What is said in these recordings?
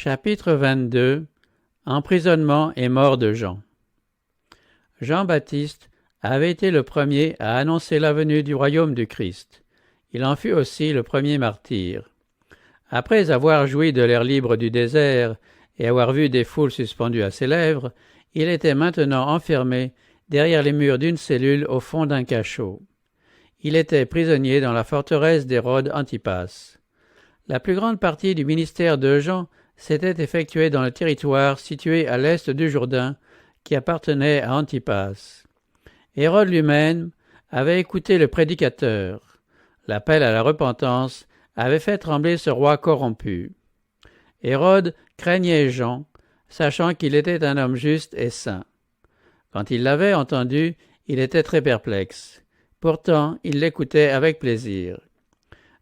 Chapitre 22. Emprisonnement et mort de Jean. Jean-Baptiste avait été le premier à annoncer la venue du royaume du Christ. Il en fut aussi le premier martyr. Après avoir joui de l'air libre du désert et avoir vu des foules suspendues à ses lèvres, il était maintenant enfermé derrière les murs d'une cellule au fond d'un cachot. Il était prisonnier dans la forteresse d'Hérode Antipas. La plus grande partie du ministère de Jean s'était effectuée dans le territoire situé à l'est du Jourdain qui appartenait à Antipas. Hérode lui-même avait écouté le prédicateur. L'appel à la repentance avait fait trembler ce roi corrompu. Hérode craignait Jean, sachant qu'il était un homme juste et saint. Quand il l'avait entendu, il était très perplexe. Pourtant, il l'écoutait avec plaisir.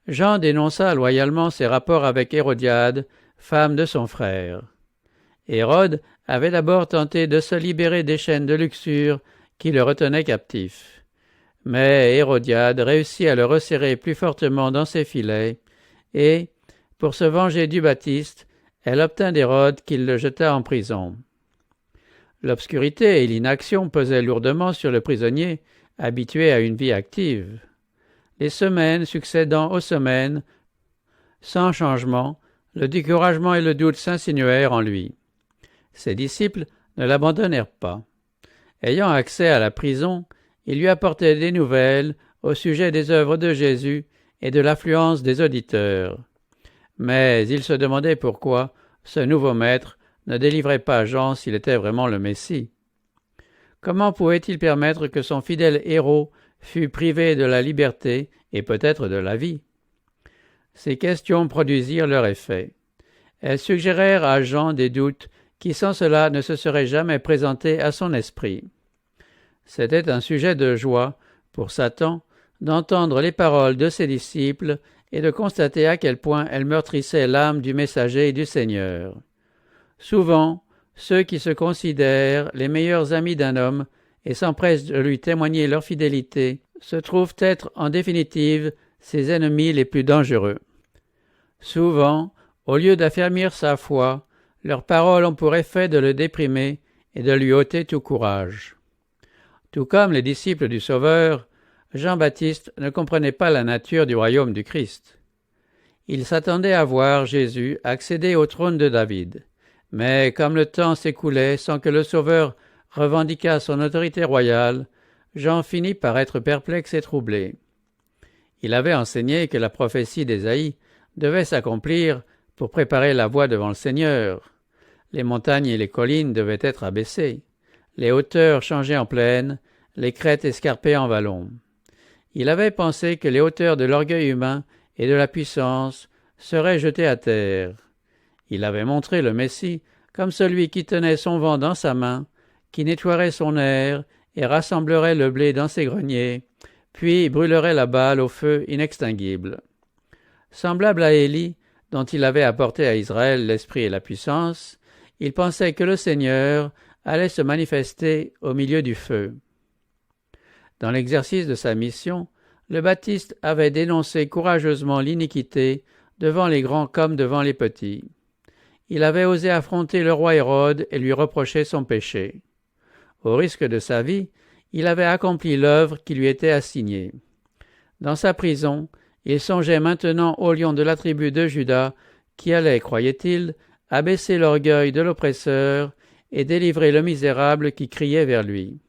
Jean dénonça loyalement ses rapports avec Hérodiade, femme de son frère. Hérode avait d'abord tenté de se libérer des chaînes de luxure qui le retenaient captif. Mais Hérodiade réussit à le resserrer plus fortement dans ses filets, et, pour se venger du Baptiste, elle obtint d'Hérode qu'il le jetât en prison. L'obscurité et l'inaction pesaient lourdement sur le prisonnier, habitué à une vie active. Les semaines succédant aux semaines, sans changement, le découragement et le doute s'insinuèrent en lui. Ses disciples ne l'abandonnèrent pas. Ayant accès à la prison, ils lui apportaient des nouvelles au sujet des œuvres de Jésus et de l'affluence des auditeurs. Mais il se demandait pourquoi ce nouveau maître ne délivrait pas Jean s'il était vraiment le Messie. Comment pouvait-il permettre que son fidèle héros fût privé de la liberté et peut-être de la vie? Ces questions produisirent leur effet. Elles suggérèrent à Jean des doutes qui sans cela ne se seraient jamais présentés à son esprit. C'était un sujet de joie pour Satan d'entendre les paroles de ses disciples et de constater à quel point elles meurtrissaient l'âme du messager et du Seigneur. Souvent, ceux qui se considèrent les meilleurs amis d'un homme et s'empressent de lui témoigner leur fidélité se trouvent être en définitive ses ennemis les plus dangereux. Souvent, au lieu d'affermir sa foi, leurs paroles ont pour effet de le déprimer et de lui ôter tout courage. Tout comme les disciples du Sauveur, Jean-Baptiste ne comprenait pas la nature du royaume du Christ. Il s'attendait à voir Jésus accéder au trône de David. Mais comme le temps s'écoulait sans que le Sauveur revendiquât son autorité royale, Jean finit par être perplexe et troublé. Il avait enseigné que la prophétie d'Ésaïe devait s'accomplir pour préparer la voie devant le Seigneur. Les montagnes et les collines devaient être abaissées, les hauteurs changées en plaines, les crêtes escarpées en vallons. Il avait pensé que les hauteurs de l'orgueil humain et de la puissance seraient jetées à terre. Il avait montré le Messie comme celui qui tenait son vent dans sa main, qui nettoierait son air et rassemblerait le blé dans ses greniers, puis brûlerait la balle au feu inextinguible. Semblable à Élie, dont il avait apporté à Israël l'esprit et la puissance, il pensait que le Seigneur allait se manifester au milieu du feu. Dans l'exercice de sa mission, le Baptiste avait dénoncé courageusement l'iniquité devant les grands comme devant les petits. Il avait osé affronter le roi Hérode et lui reprocher son péché. Au risque de sa vie, il avait accompli l'œuvre qui lui était assignée. Dans sa prison, il songeait maintenant au lion de la tribu de Juda qui allait, croyait-il, abaisser l'orgueil de l'oppresseur et délivrer le misérable qui criait vers lui.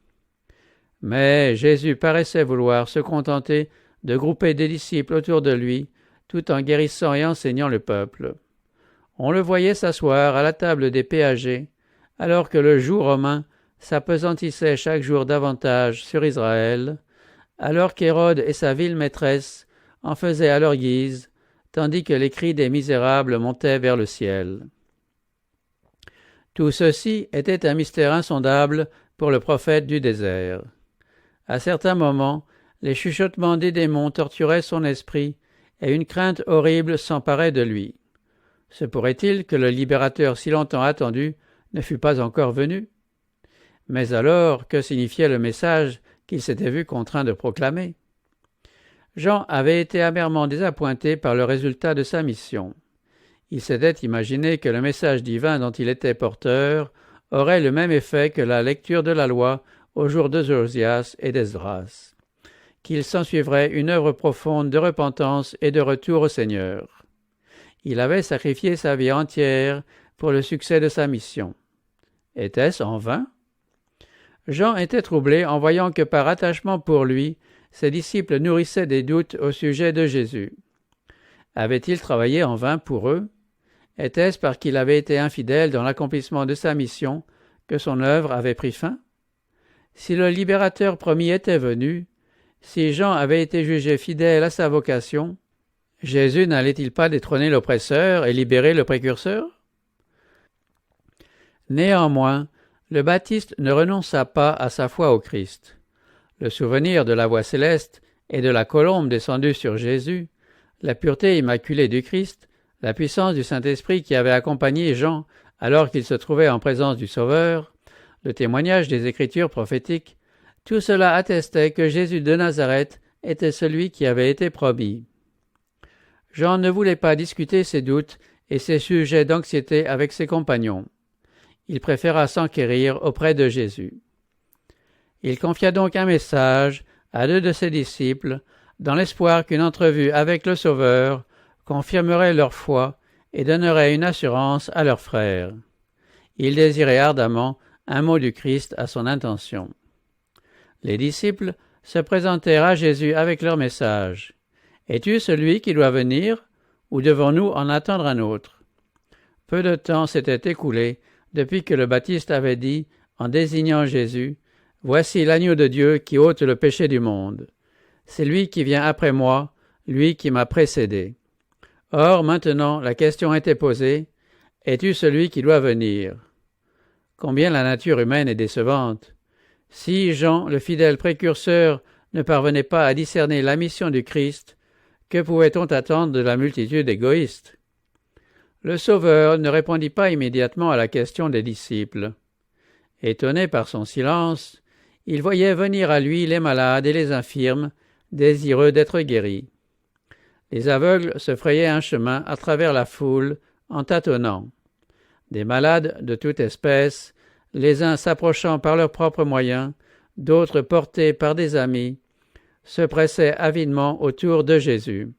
Mais Jésus paraissait vouloir se contenter de grouper des disciples autour de lui, tout en guérissant et enseignant le peuple. On le voyait s'asseoir à la table des péagers, alors que le joug romain s'appesantissait chaque jour davantage sur Israël, alors qu'Hérode et sa ville maîtresse en faisaient à leur guise, tandis que les cris des misérables montaient vers le ciel. Tout ceci était un mystère insondable pour le prophète du désert. À certains moments, les chuchotements des démons torturaient son esprit, et une crainte horrible s'emparait de lui. Se pourrait-il que le libérateur si longtemps attendu ne fût pas encore venu? Mais alors, que signifiait le message qu'il s'était vu contraint de proclamer? Jean avait été amèrement désappointé par le résultat de sa mission. Il s'était imaginé que le message divin dont il était porteur aurait le même effet que la lecture de la loi au jour de Josias et d'Esdras, qu'il s'ensuivrait une œuvre profonde de repentance et de retour au Seigneur. Il avait sacrifié sa vie entière pour le succès de sa mission. Était-ce en vain? Jean était troublé en voyant que par attachement pour lui, ses disciples nourrissaient des doutes au sujet de Jésus. Avait-il travaillé en vain pour eux? Était-ce parce qu'il avait été infidèle dans l'accomplissement de sa mission que son œuvre avait pris fin? Si le libérateur promis était venu, si Jean avait été jugé fidèle à sa vocation, Jésus n'allait-il pas détrôner l'oppresseur et libérer le précurseur? Néanmoins, le Baptiste ne renonça pas à sa foi au Christ. Le souvenir de la voix céleste et de la colombe descendue sur Jésus, la pureté immaculée du Christ, la puissance du Saint-Esprit qui avait accompagné Jean alors qu'il se trouvait en présence du Sauveur, le témoignage des Écritures prophétiques, tout cela attestait que Jésus de Nazareth était celui qui avait été promis. Jean ne voulait pas discuter ses doutes et ses sujets d'anxiété avec ses compagnons. Il préféra s'enquérir auprès de Jésus. Il confia donc un message à 2 de ses disciples, dans l'espoir qu'une entrevue avec le Sauveur confirmerait leur foi et donnerait une assurance à leurs frères. Il désirait ardemment un mot du Christ à son intention. Les disciples se présentèrent à Jésus avec leur message. « Es-tu celui qui doit venir, ou devons-nous en attendre un autre ?» Peu de temps s'était écoulé depuis que le Baptiste avait dit, en désignant Jésus, « Voici l'agneau de Dieu qui ôte le péché du monde. C'est lui qui vient après moi, lui qui m'a précédé. » Or, maintenant, la question était posée, « Es-tu celui qui doit venir ?» Combien la nature humaine est décevante. Si Jean, le fidèle précurseur, ne parvenait pas à discerner la mission du Christ, que pouvait-on attendre de la multitude égoïste? Le Sauveur ne répondit pas immédiatement à la question des disciples. Étonné par son silence, il voyait venir à lui les malades et les infirmes, désireux d'être guéris. Les aveugles se frayaient un chemin à travers la foule en tâtonnant. Des malades de toute espèce, les uns s'approchant par leurs propres moyens, d'autres portés par des amis, se pressaient avidement autour de Jésus.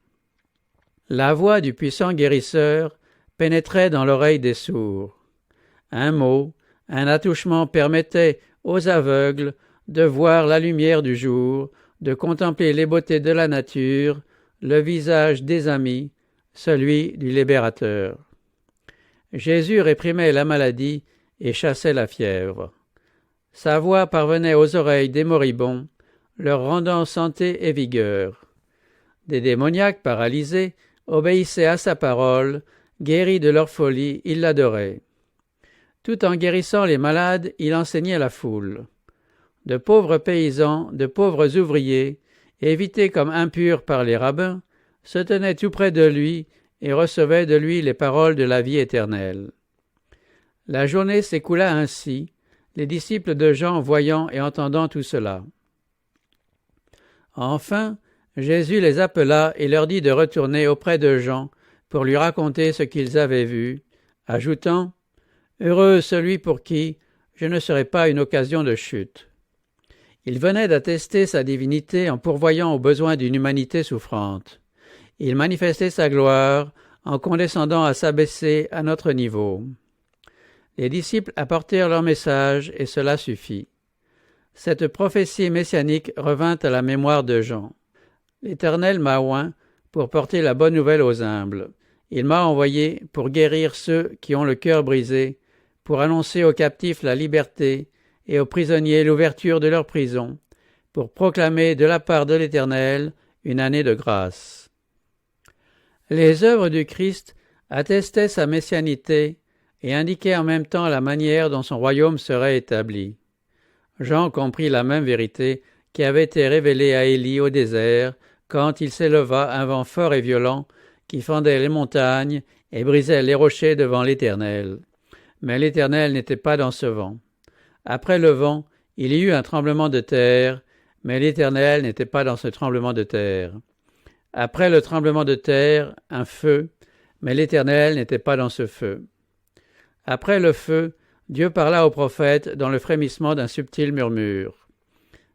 La voix du puissant guérisseur pénétrait dans l'oreille des sourds. Un mot, un attouchement permettait aux aveugles de voir la lumière du jour, de contempler les beautés de la nature, le visage des amis, celui du libérateur. Jésus réprimait la maladie et chassait la fièvre. Sa voix parvenait aux oreilles des moribonds, leur rendant santé et vigueur. Des démoniaques paralysés obéissaient à sa parole, guéris de leur folie, ils l'adoraient. Tout en guérissant les malades, il enseignait la foule. De pauvres paysans, de pauvres ouvriers, évités comme impurs par les rabbins, se tenaient tout près de lui et recevaient de lui les paroles de la vie éternelle. La journée s'écoula ainsi, les disciples de Jean voyant et entendant tout cela. Enfin, Jésus les appela et leur dit de retourner auprès de Jean pour lui raconter ce qu'ils avaient vu, ajoutant « Heureux celui pour qui je ne serai pas une occasion de chute. » Il venait d'attester sa divinité en pourvoyant aux besoins d'une humanité souffrante. Il manifestait sa gloire en condescendant à s'abaisser à notre niveau. Les disciples apportèrent leur message et cela suffit. Cette prophétie messianique revint à la mémoire de Jean. L'Éternel m'a oint pour porter la bonne nouvelle aux humbles. Il m'a envoyé pour guérir ceux qui ont le cœur brisé, pour annoncer aux captifs la liberté et aux prisonniers l'ouverture de leur prison, pour proclamer de la part de l'Éternel une année de grâce. Les œuvres du Christ attestaient sa messianité et indiquaient en même temps la manière dont son royaume serait établi. Jean comprit la même vérité qui avait été révélée à Élie au désert, quand il s'éleva un vent fort et violent qui fendait les montagnes et brisait les rochers devant l'Éternel. Mais l'Éternel n'était pas dans ce vent. Après le vent, il y eut un tremblement de terre, mais l'Éternel n'était pas dans ce tremblement de terre. Après le tremblement de terre, un feu, Mais l'Éternel n'était pas dans ce feu. Après le feu, Dieu parla au prophète dans le frémissement d'un subtil murmure.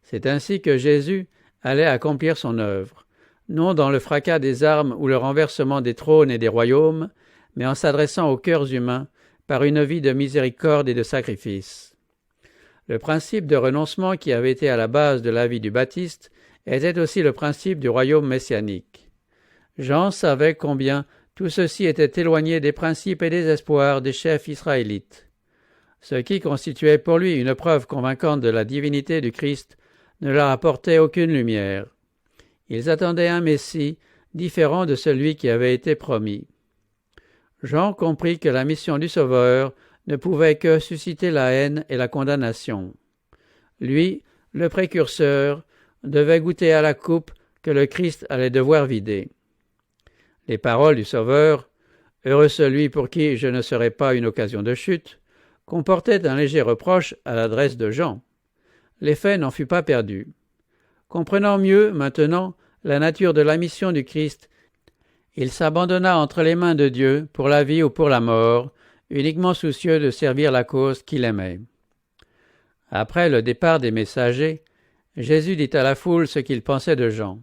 C'est ainsi que Jésus allait accomplir son œuvre, non dans le fracas des armes ou le renversement des trônes et des royaumes, mais en s'adressant aux cœurs humains par une vie de miséricorde et de sacrifice. Le principe de renoncement qui avait été à la base de la vie du Baptiste était aussi le principe du royaume messianique. Jean savait combien tout ceci était éloigné des principes et des espoirs des chefs israélites. Ce qui constituait pour lui une preuve convaincante de la divinité du Christ ne leur apportait aucune lumière. Ils attendaient un Messie différent de celui qui avait été promis. Jean comprit que la mission du Sauveur ne pouvait que susciter la haine et la condamnation. Lui, le précurseur, devait goûter à la coupe que le Christ allait devoir vider. Les paroles du Sauveur, « Heureux celui pour qui je ne serai pas une occasion de chute », comportaient un léger reproche à l'adresse de Jean. L'effet n'en fut pas perdu. Comprenant mieux, maintenant, la nature de la mission du Christ, il s'abandonna entre les mains de Dieu pour la vie ou pour la mort, uniquement soucieux de servir la cause qu'il aimait. Après le départ des messagers, Jésus dit à la foule ce qu'il pensait de Jean.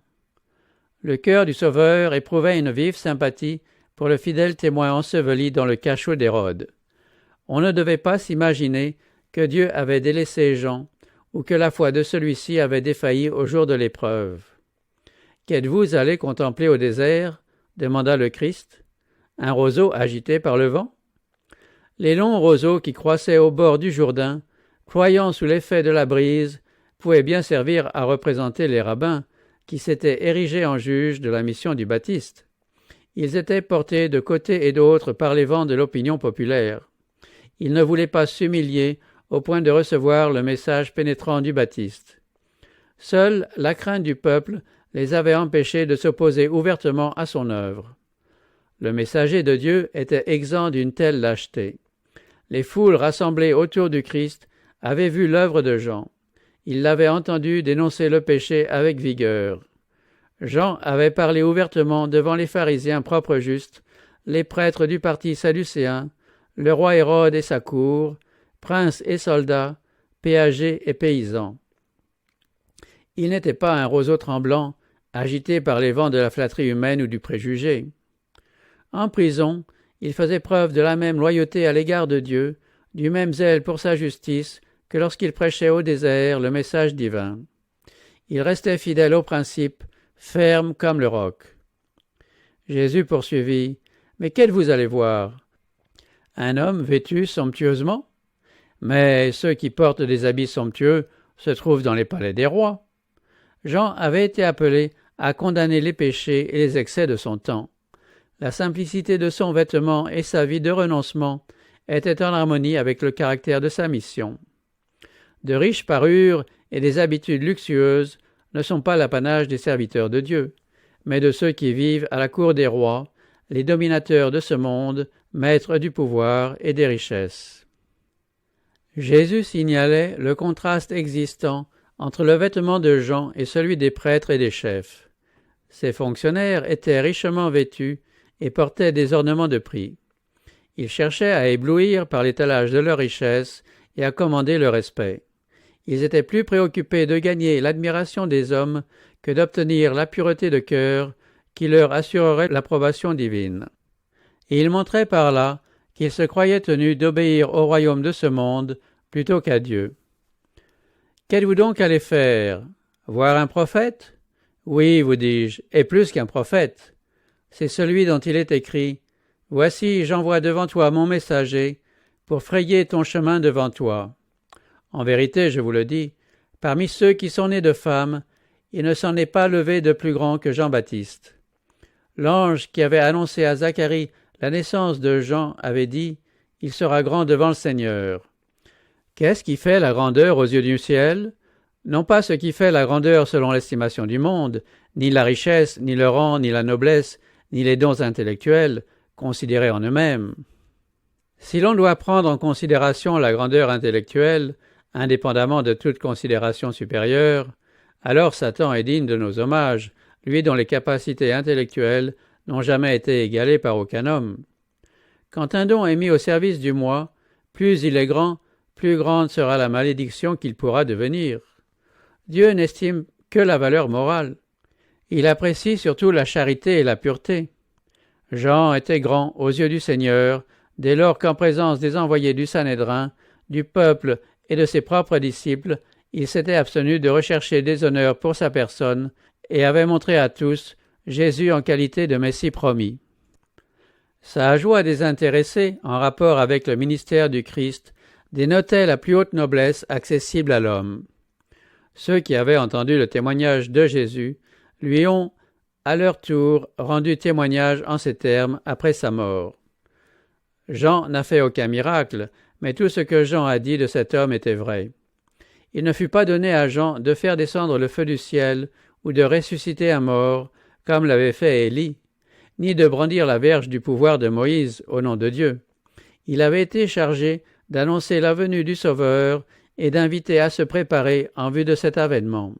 Le cœur du Sauveur éprouvait une vive sympathie pour le fidèle témoin enseveli dans le cachot d'Hérode. On ne devait pas s'imaginer que Dieu avait délaissé Jean ou que la foi de celui-ci avait défailli au jour de l'épreuve. « Qu'êtes-vous allé contempler au désert ?» demanda le Christ. « Un roseau agité par le vent ?» Les longs roseaux qui croissaient au bord du Jourdain, ployant sous l'effet de la brise, pouvaient bien servir à représenter les rabbins qui s'étaient érigés en juges de la mission du Baptiste. Ils étaient portés de côté et d'autre par les vents de l'opinion populaire. Ils ne voulaient pas s'humilier au point de recevoir le message pénétrant du Baptiste. Seule la crainte du peuple les avait empêchés de s'opposer ouvertement à son œuvre. Le messager de Dieu était exempt d'une telle lâcheté. Les foules rassemblées autour du Christ avaient vu l'œuvre de Jean. Ils l'avaient entendu dénoncer le péché avec vigueur. Jean avait parlé ouvertement devant les pharisiens propres justes, les prêtres du parti sadducéen, le roi Hérode et sa cour, princes et soldats, péagers et paysans. Il n'était pas un roseau tremblant, agité par les vents de la flatterie humaine ou du préjugé. En prison, il faisait preuve de la même loyauté à l'égard de Dieu, du même zèle pour sa justice que lorsqu'il prêchait au désert le message divin. Il restait fidèle aux principes, ferme comme le roc. Jésus poursuivit, « Mais qu'êtes-vous allé voir? Un homme vêtu somptueusement? Mais ceux qui portent des habits somptueux se trouvent dans les palais des rois. » Jean avait été appelé à condamner les péchés et les excès de son temps. La simplicité de son vêtement et sa vie de renoncement étaient en harmonie avec le caractère de sa mission. De riches parures et des habitudes luxueuses ne sont pas l'apanage des serviteurs de Dieu, mais de ceux qui vivent à la cour des rois, les dominateurs de ce monde, maîtres du pouvoir et des richesses. Jésus signalait le contraste existant entre le vêtement de Jean et celui des prêtres et des chefs. Ces fonctionnaires étaient richement vêtus et portaient des ornements de prix. Ils cherchaient à éblouir par l'étalage de leur richesse et à commander le respect. Ils étaient plus préoccupés de gagner l'admiration des hommes que d'obtenir la pureté de cœur qui leur assurerait l'approbation divine. Et ils montraient par là qu'ils se croyaient tenus d'obéir au royaume de ce monde plutôt qu'à Dieu. « Qu'êtes-vous donc allé faire? Voir un prophète? Oui, vous dis-je, et plus qu'un prophète. C'est celui dont il est écrit « Voici, j'envoie devant toi mon messager, pour frayer ton chemin devant toi. » En vérité, je vous le dis, parmi ceux qui sont nés de femmes, il ne s'en est pas levé de plus grand que Jean-Baptiste. L'ange qui avait annoncé à Zacharie la naissance de Jean avait dit « Il sera grand devant le Seigneur ». Qu'est-ce qui fait la grandeur aux yeux du ciel? Non pas ce qui fait la grandeur selon l'estimation du monde, ni la richesse, ni le rang, ni la noblesse, ni les dons intellectuels, considérés en eux-mêmes. Si l'on doit prendre en considération la grandeur intellectuelle, indépendamment de toute considération supérieure, alors Satan est digne de nos hommages, lui dont les capacités intellectuelles n'ont jamais été égalés par aucun homme. Quand un don est mis au service du moi, plus il est grand, plus grande sera la malédiction qu'il pourra devenir. Dieu n'estime que la valeur morale. Il apprécie surtout la charité et la pureté. Jean était grand aux yeux du Seigneur, dès lors qu'en présence des envoyés du Sanhédrin, du peuple et de ses propres disciples, il s'était abstenu de rechercher des honneurs pour sa personne et avait montré à tous Jésus en qualité de Messie promis. Sa joie désintéressée en rapport avec le ministère du Christ dénotait la plus haute noblesse accessible à l'homme. Ceux qui avaient entendu le témoignage de Jésus lui ont, à leur tour, rendu témoignage en ces termes après sa mort. Jean n'a fait aucun miracle, mais tout ce que Jean a dit de cet homme était vrai. Il ne fut pas donné à Jean de faire descendre le feu du ciel ou de ressusciter un mort, comme l'avait fait Élie, ni de brandir la verge du pouvoir de Moïse au nom de Dieu. Il avait été chargé d'annoncer la venue du Sauveur et d'inviter à se préparer en vue de cet avènement.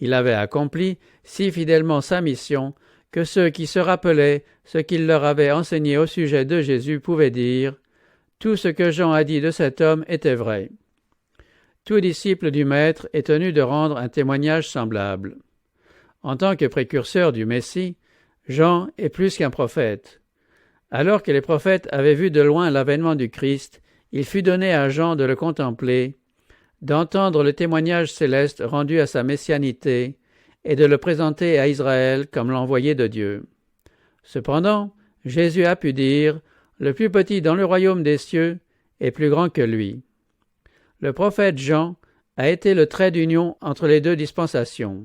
Il avait accompli si fidèlement sa mission que ceux qui se rappelaient ce qu'il leur avait enseigné au sujet de Jésus pouvaient dire « Tout ce que Jean a dit de cet homme était vrai ». Tout disciple du Maître est tenu de rendre un témoignage semblable. En tant que précurseur du Messie, Jean est plus qu'un prophète. Alors que les prophètes avaient vu de loin l'avènement du Christ, il fut donné à Jean de le contempler, d'entendre le témoignage céleste rendu à sa messianité et de le présenter à Israël comme l'envoyé de Dieu. Cependant, Jésus a pu dire « Le plus petit dans le royaume des cieux est plus grand que lui ». Le prophète Jean a été le trait d'union entre les deux dispensations.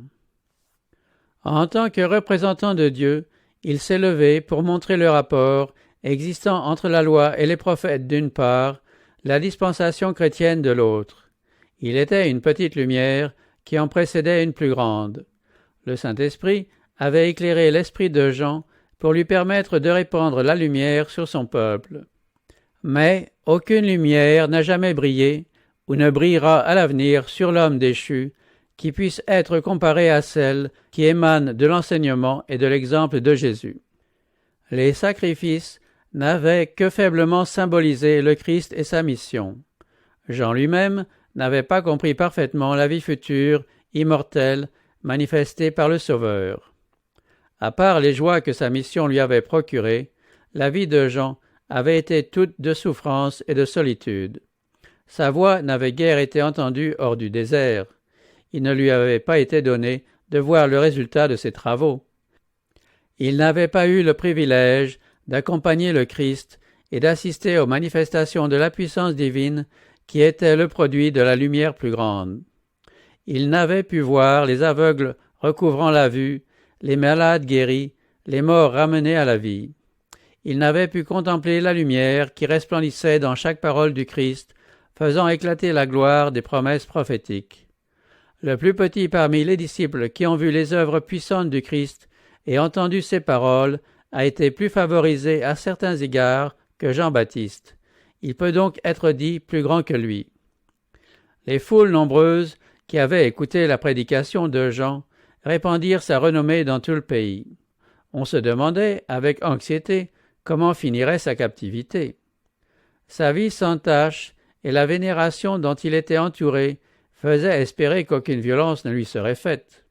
En tant que représentant de Dieu, il s'est levé pour montrer le rapport existant entre la loi et les prophètes d'une part, la dispensation chrétienne de l'autre. Il était une petite lumière qui en précédait une plus grande. Le Saint-Esprit avait éclairé l'esprit de Jean pour lui permettre de répandre la lumière sur son peuple. Mais aucune lumière n'a jamais brillé ou ne brillera à l'avenir sur l'homme déchu, qui puisse être comparée à celle qui émane de l'enseignement et de l'exemple de Jésus. Les sacrifices n'avaient que faiblement symbolisé le Christ et sa mission. Jean lui-même n'avait pas compris parfaitement la vie future, immortelle, manifestée par le Sauveur. À part les joies que sa mission lui avait procurées, la vie de Jean avait été toute de souffrance et de solitude. Sa voix n'avait guère été entendue hors du désert. Il ne lui avait pas été donné de voir le résultat de ses travaux. Il n'avait pas eu le privilège d'accompagner le Christ et d'assister aux manifestations de la puissance divine qui était le produit de la lumière plus grande. Il n'avait pu voir les aveugles recouvrant la vue, les malades guéris, les morts ramenés à la vie. Il n'avait pu contempler la lumière qui resplendissait dans chaque parole du Christ, faisant éclater la gloire des promesses prophétiques. Le plus petit parmi les disciples qui ont vu les œuvres puissantes du Christ et entendu ses paroles a été plus favorisé à certains égards que Jean-Baptiste. Il peut donc être dit plus grand que lui. Les foules nombreuses qui avaient écouté la prédication de Jean répandirent sa renommée dans tout le pays. On se demandait, avec anxiété, comment finirait sa captivité. Sa vie sans tache et la vénération dont il était entouré faisaient espérer qu'aucune violence ne lui serait faite.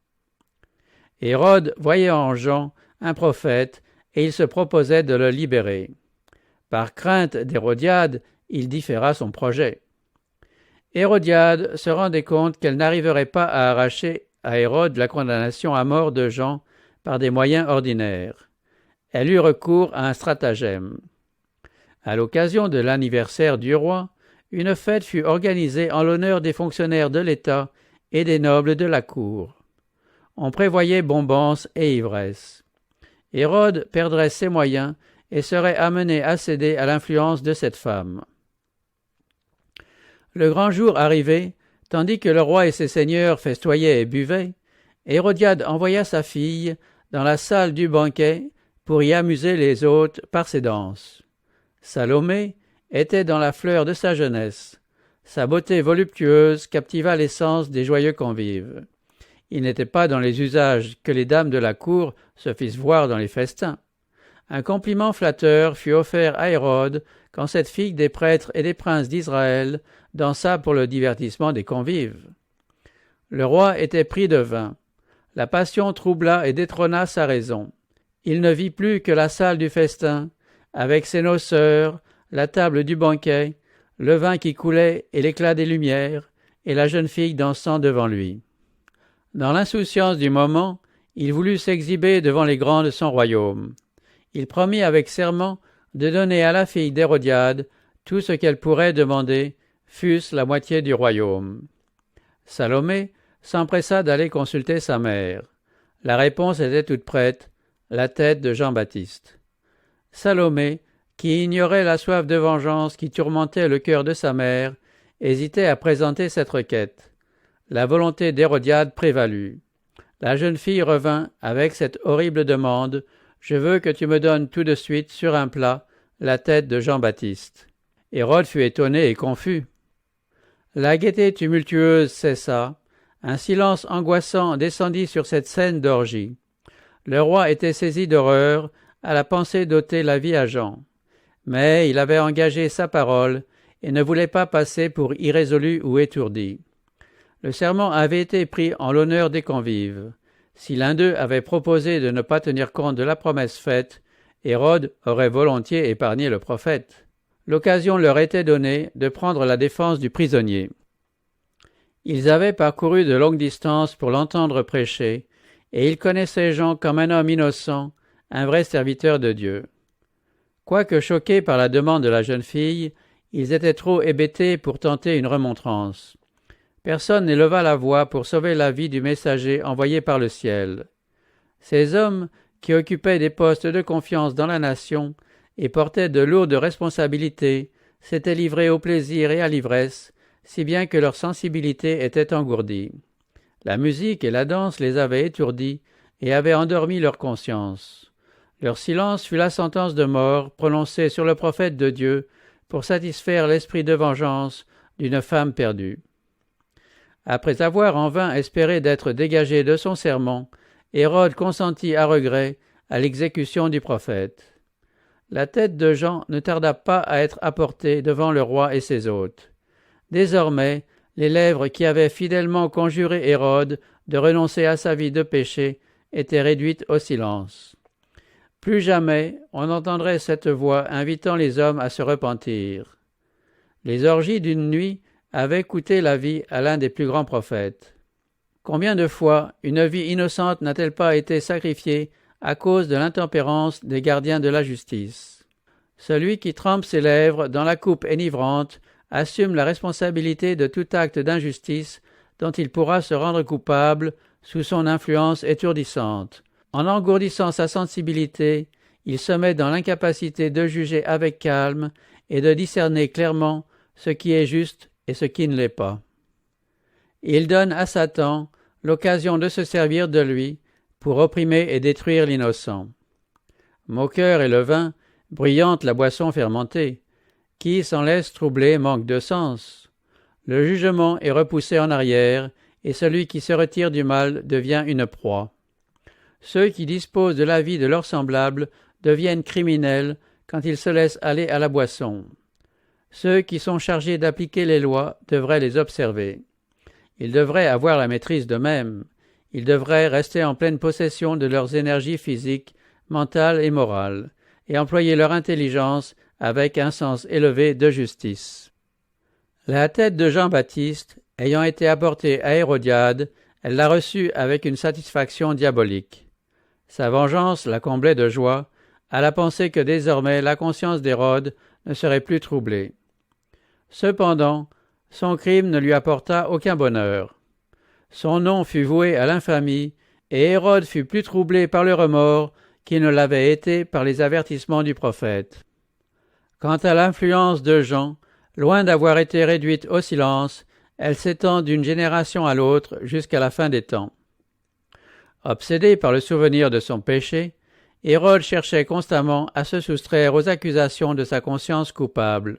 Hérode voyait en Jean un prophète et il se proposait de le libérer. Par crainte d'Hérodiade, il différa son projet. Hérodiade se rendait compte qu'elle n'arriverait pas à arracher à Hérode la condamnation à mort de Jean par des moyens ordinaires. Elle eut recours à un stratagème. À l'occasion de l'anniversaire du roi, une fête fut organisée en l'honneur des fonctionnaires de l'État et des nobles de la cour. On prévoyait bombance et ivresse. Hérode perdrait ses moyens et serait amené à céder à l'influence de cette femme. Le grand jour arrivé, tandis que le roi et ses seigneurs festoyaient et buvaient, Hérodiade envoya sa fille dans la salle du banquet pour y amuser les hôtes par ses danses. Salomé était dans la fleur de sa jeunesse. Sa beauté voluptueuse captiva les sens des joyeux convives. Il n'était pas dans les usages que les dames de la cour se fissent voir dans les festins. Un compliment flatteur fut offert à Hérode quand cette fille des prêtres et des princes d'Israël dansa pour le divertissement des convives. Le roi était pris de vin. La passion troubla et détrôna sa raison. Il ne vit plus que la salle du festin, avec ses noceurs, la table du banquet, le vin qui coulait et l'éclat des lumières, et la jeune fille dansant devant lui. Dans l'insouciance du moment, il voulut s'exhiber devant les grands de son royaume. Il promit avec serment de donner à la fille d'Hérodiade tout ce qu'elle pourrait demander, fût-ce la moitié du royaume. Salomé s'empressa d'aller consulter sa mère. La réponse était toute prête, la tête de Jean-Baptiste. Salomé, qui ignorait la soif de vengeance qui tourmentait le cœur de sa mère, hésitait à présenter cette requête. La volonté d'Hérodiade prévalut. La jeune fille revint avec cette horrible demande « Je veux que tu me donnes tout de suite sur un plat la tête de Jean-Baptiste. » Hérode fut étonné et confus. La gaieté tumultueuse cessa. Un silence angoissant descendit sur cette scène d'orgie. Le roi était saisi d'horreur à la pensée d'ôter la vie à Jean. Mais il avait engagé sa parole et ne voulait pas passer pour irrésolu ou étourdi. Le serment avait été pris en l'honneur des convives. Si l'un d'eux avait proposé de ne pas tenir compte de la promesse faite, Hérode aurait volontiers épargné le prophète. L'occasion leur était donnée de prendre la défense du prisonnier. Ils avaient parcouru de longues distances pour l'entendre prêcher, et ils connaissaient Jean comme un homme innocent, un vrai serviteur de Dieu. Quoique choqués par la demande de la jeune fille, ils étaient trop hébétés pour tenter une remontrance. Personne n'éleva la voix pour sauver la vie du messager envoyé par le ciel. Ces hommes, qui occupaient des postes de confiance dans la nation et portaient de lourdes responsabilités, s'étaient livrés au plaisir et à l'ivresse, si bien que leur sensibilité était engourdie. La musique et la danse les avaient étourdis et avaient endormi leur conscience. Leur silence fut la sentence de mort prononcée sur le prophète de Dieu pour satisfaire l'esprit de vengeance d'une femme perdue. Après avoir en vain espéré d'être dégagé de son serment, Hérode consentit à regret à l'exécution du prophète. La tête de Jean ne tarda pas à être apportée devant le roi et ses hôtes. Désormais, les lèvres qui avaient fidèlement conjuré Hérode de renoncer à sa vie de péché étaient réduites au silence. Plus jamais on n'entendrait cette voix invitant les hommes à se repentir. Les orgies d'une nuit avaient coûté la vie à l'un des plus grands prophètes. Combien de fois une vie innocente n'a-t-elle pas été sacrifiée à cause de l'intempérance des gardiens de la justice? Celui qui trempe ses lèvres dans la coupe enivrante assume la responsabilité de tout acte d'injustice dont il pourra se rendre coupable sous son influence étourdissante. En engourdissant sa sensibilité, il se met dans l'incapacité de juger avec calme et de discerner clairement ce qui est juste et ce qui ne l'est pas. Il donne à Satan l'occasion de se servir de lui pour opprimer et détruire l'innocent. Moqueur est le vin, bruyante la boisson fermentée. Qui s'en laisse troubler manque de sens. Le jugement est repoussé en arrière, et celui qui se retire du mal devient une proie. Ceux qui disposent de la vie de leurs semblables deviennent criminels quand ils se laissent aller à la boisson. Ceux qui sont chargés d'appliquer les lois devraient les observer. Ils devraient avoir la maîtrise d'eux-mêmes. Ils devraient rester en pleine possession de leurs énergies physiques, mentales et morales, et employer leur intelligence avec un sens élevé de justice. La tête de Jean-Baptiste, ayant été apportée à Hérodiade, elle l'a reçue avec une satisfaction diabolique. Sa vengeance la comblait de joie, à la pensée que désormais la conscience d'Hérode ne serait plus troublée. Cependant, son crime ne lui apporta aucun bonheur. Son nom fut voué à l'infamie, et Hérode fut plus troublé par le remords qu'il ne l'avait été par les avertissements du prophète. Quant à l'influence de Jean, loin d'avoir été réduite au silence, elle s'étend d'une génération à l'autre jusqu'à la fin des temps. Obsédé par le souvenir de son péché, Hérode cherchait constamment à se soustraire aux accusations de sa conscience coupable.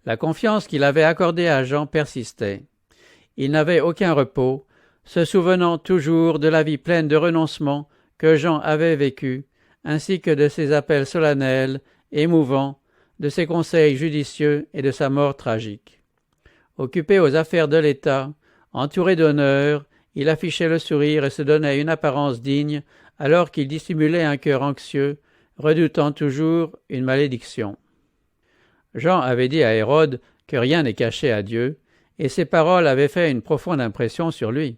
La confiance qu'il avait accordée à Jean persistait. Il n'avait aucun repos, se souvenant toujours de la vie pleine de renoncement que Jean avait vécue, ainsi que de ses appels solennels, émouvants, de ses conseils judicieux et de sa mort tragique. Occupé aux affaires de l'État, entouré d'honneur, il affichait le sourire et se donnait une apparence digne, alors qu'il dissimulait un cœur anxieux, redoutant toujours une malédiction. Jean avait dit à Hérode que rien n'est caché à Dieu, et ces paroles avaient fait une profonde impression sur lui.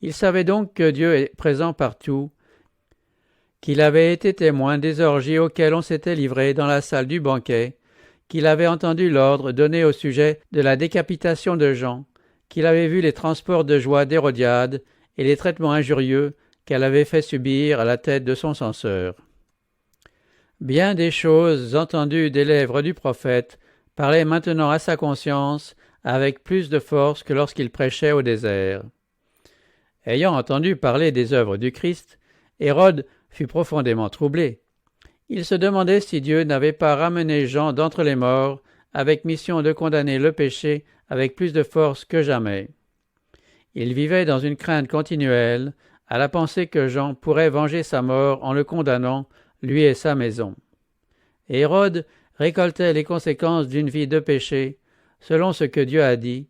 Il savait donc que Dieu est présent partout, qu'il avait été témoin des orgies auxquelles on s'était livré dans la salle du banquet, qu'il avait entendu l'ordre donné au sujet de la décapitation de Jean, qu'il avait vu les transports de joie d'Hérodiade et les traitements injurieux qu'elle avait fait subir à la tête de son censeur. Bien des choses entendues des lèvres du prophète parlaient maintenant à sa conscience avec plus de force que lorsqu'il prêchait au désert. Ayant entendu parler des œuvres du Christ, Hérode fut profondément troublé. Il se demandait si Dieu n'avait pas ramené Jean d'entre les morts avec mission de condamner le péché avec plus de force que jamais. Il vivait dans une crainte continuelle à la pensée que Jean pourrait venger sa mort en le condamnant, lui et sa maison. Hérode récoltait les conséquences d'une vie de péché, selon ce que Dieu a dit,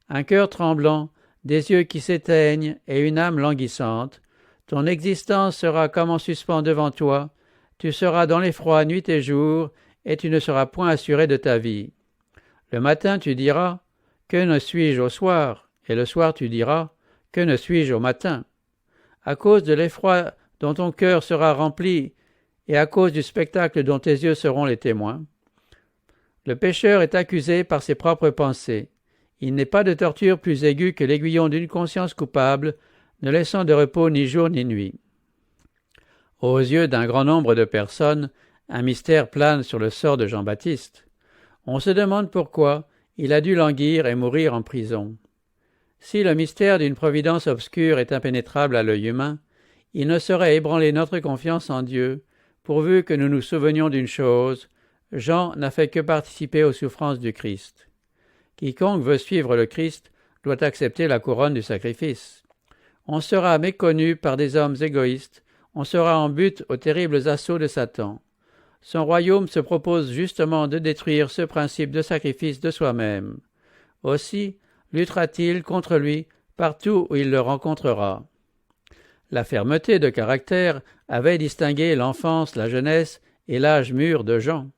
un cœur tremblant, des yeux qui s'éteignent et une âme languissante. Ton existence sera comme en suspens devant toi, tu seras dans l'effroi nuit et jour, et tu ne seras point assuré de ta vie. Le matin tu diras, que ne suis-je au soir? Et le soir tu diras, que ne suis-je au matin? À cause de l'effroi dont ton cœur sera rempli, et à cause du spectacle dont tes yeux seront les témoins. Le pécheur est accusé par ses propres pensées. Il n'est pas de torture plus aiguë que l'aiguillon d'une conscience coupable, ne laissant de repos ni jour ni nuit. Aux yeux d'un grand nombre de personnes, un mystère plane sur le sort de Jean-Baptiste. On se demande pourquoi il a dû languir et mourir en prison. Si le mystère d'une providence obscure est impénétrable à l'œil humain, il ne saurait ébranler notre confiance en Dieu, pourvu que nous nous souvenions d'une chose, Jean n'a fait que participer aux souffrances du Christ. Quiconque veut suivre le Christ doit accepter la couronne du sacrifice. On sera méconnu par des hommes égoïstes, on sera en butte aux terribles assauts de Satan. Son royaume se propose justement de détruire ce principe de sacrifice de soi-même. Aussi luttera-t-il contre lui partout où il le rencontrera. La fermeté de caractère avait distingué l'enfance, la jeunesse et l'âge mûr de Jean.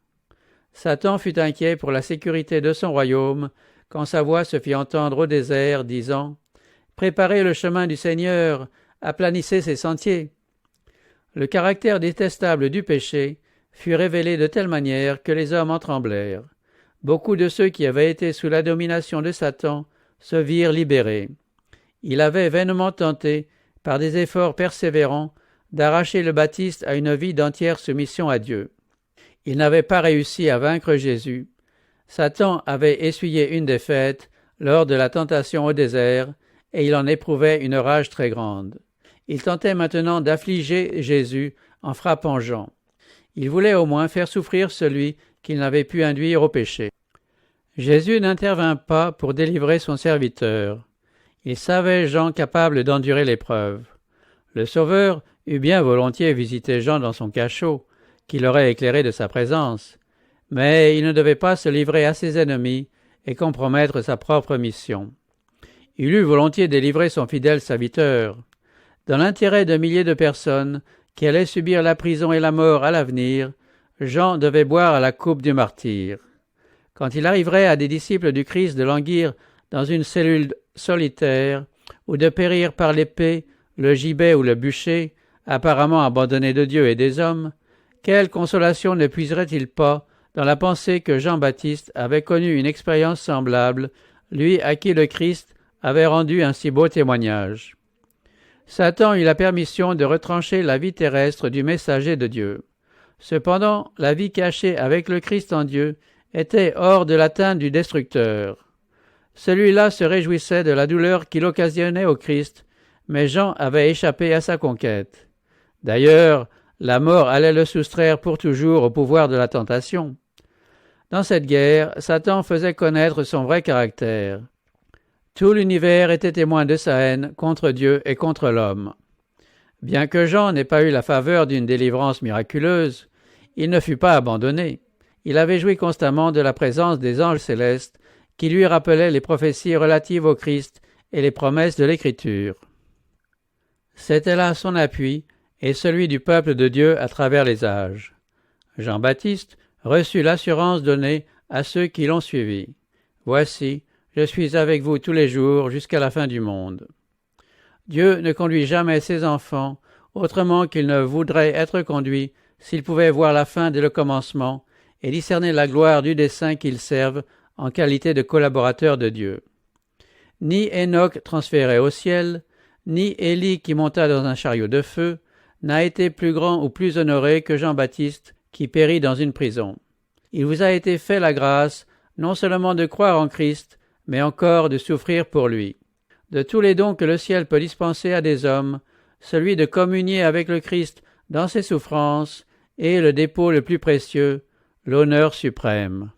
Satan fut inquiet pour la sécurité de son royaume quand sa voix se fit entendre au désert, disant « Préparez le chemin du Seigneur, aplanissez ses sentiers ». Le caractère détestable du péché fut révélé de telle manière que les hommes en tremblèrent. Beaucoup de ceux qui avaient été sous la domination de Satan se virent libérés. Il avait vainement tenté, par des efforts persévérants, d'arracher le Baptiste à une vie d'entière soumission à Dieu. Il n'avait pas réussi à vaincre Jésus. Satan avait essuyé une défaite lors de la tentation au désert, et il en éprouvait une rage très grande. Il tentait maintenant d'affliger Jésus en frappant Jean. Il voulait au moins faire souffrir celui qu'il n'avait pu induire au péché. Jésus n'intervint pas pour délivrer son serviteur. Il savait Jean capable d'endurer l'épreuve. Le Sauveur eût bien volontiers visité Jean dans son cachot, qui l'aurait éclairé de sa présence, mais il ne devait pas se livrer à ses ennemis et compromettre sa propre mission. Il eût volontiers délivré son fidèle serviteur. Dans l'intérêt de milliers de personnes qui allaient subir la prison et la mort à l'avenir, Jean devait boire à la coupe du martyr. Quand il arriverait à des disciples du Christ de languir dans une cellule solitaire, ou de périr par l'épée, le gibet ou le bûcher, apparemment abandonnés de Dieu et des hommes, quelle consolation ne puiserait-il pas dans la pensée que Jean-Baptiste avait connu une expérience semblable, lui à qui le Christ avait rendu un si beau témoignage. Satan eut la permission de retrancher la vie terrestre du messager de Dieu. Cependant, la vie cachée avec le Christ en Dieu était hors de l'atteinte du destructeur. Celui-là se réjouissait de la douleur qu'il occasionnait au Christ, mais Jean avait échappé à sa conquête. D'ailleurs, la mort allait le soustraire pour toujours au pouvoir de la tentation. Dans cette guerre, Satan faisait connaître son vrai caractère. Tout l'univers était témoin de sa haine contre Dieu et contre l'homme. Bien que Jean n'ait pas eu la faveur d'une délivrance miraculeuse, il ne fut pas abandonné. Il avait joui constamment de la présence des anges célestes qui lui rappelaient les prophéties relatives au Christ et les promesses de l'Écriture. C'était là son appui et celui du peuple de Dieu à travers les âges. Jean-Baptiste reçut l'assurance donnée à ceux qui l'ont suivi. « Voici, je suis avec vous tous les jours jusqu'à la fin du monde. » Dieu ne conduit jamais ses enfants autrement qu'il ne voudrait être conduit s'il pouvait voir la fin dès le commencement et discerner la gloire du dessein qu'ils servent en qualité de collaborateurs de Dieu. Ni Enoch transféré au ciel, ni Élie qui monta dans un chariot de feu, n'a été plus grand ou plus honoré que Jean-Baptiste qui périt dans une prison. Il vous a été fait la grâce non seulement de croire en Christ, mais encore de souffrir pour lui. De tous les dons que le ciel peut dispenser à des hommes, celui de communier avec le Christ dans ses souffrances est le dépôt le plus précieux, l'honneur suprême.